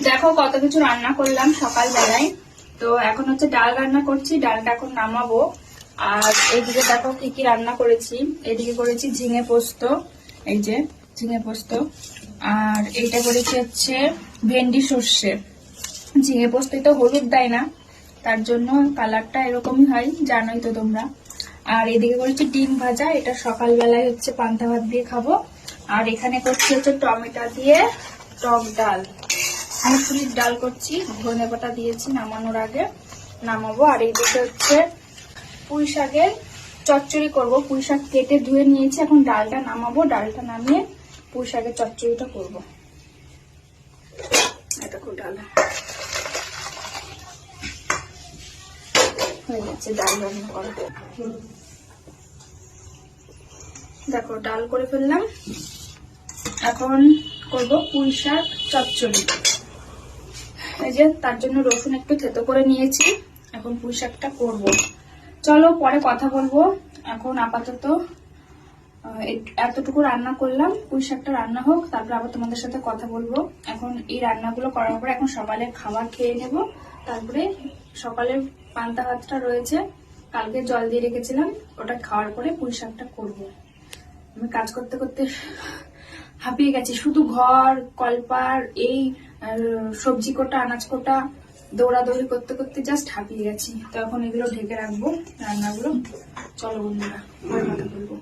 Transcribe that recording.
দেখো কত কিছু রান্না করলাম সকালবেলায়। তো এখন হচ্ছে ডাল রান্না করছি, ডালটা এখন নামাবো। আর এইদিকে দেখো কি কি রান্না করেছি। এদিকে করেছি ঝিঙে পোস্ত, এই যে ঝিঙে পোস্ত। আর এইটা করেছি হচ্ছে ভেন্ডি সর্ষে। ঝিঙে পোস্তে তো হলুদ দেয় না, তার জন্য কালারটা এরকমই হয়, জানোই তো তোমরা। আর এদিকে করেছি ডিম ভাজা, এটা সকালবেলায় হচ্ছে পান্তা ভাত দিয়ে খাবো। আর এখানে করছি হচ্ছে টমেটো দিয়ে টক ডাল, মুসুরির ডাল করছি, ধনে পাতা দিয়েছি নামানোর আগে, নামাবো। আর এইদিকে হচ্ছে পুঁই শাকের চচ্চড়ি করবো। পুঁই শাক কেটে ধুয়ে নিয়েছি, এখন ডালটা নামাবো, ডালটা নামিয়ে পুঁই শাকের চচ্চড়িটা করবো। এটা খুব ডাল হয়ে যাচ্ছে, ডাল রান্না করা। দেখো ডাল করে ফেললাম, এখন করব পুঁই শাক চচ্চড়ি। এই যে তার জন্য রসুন একটু থেতো করে নিয়েছি, এখন পুঁই শাকটা করব। চলো পরে কথা বলবো, এখন আপাতত এতটুকু রান্না করলাম, পুঁই শাকটা রান্না হোক, তারপর আবার তোমাদের সাথে কথা বলবো। এখন এই রান্নাগুলো করার পরে এখন সকালের খাবার খেয়ে নেব, তারপরে সকালের পান্তা ভাতটা রয়েছে, কালকে জল দিয়ে রেখেছিলাম, ওটা খাওয়ার পরে পুঁই শাকটা করবো। আমি কাজ করতে করতে হাঁপিয়ে গেছি, শুধু ঘর কলপার এই সবজি কোটা আনাজ কোটা দৌড়াদৌড়ি করতে করতে জাস্ট হাঁপিয়ে গেছি। তো এখন এগুলো ঢেকে রাখবো রান্নাগুলো। চলো বন্ধুরা, পরে কথা বলবো।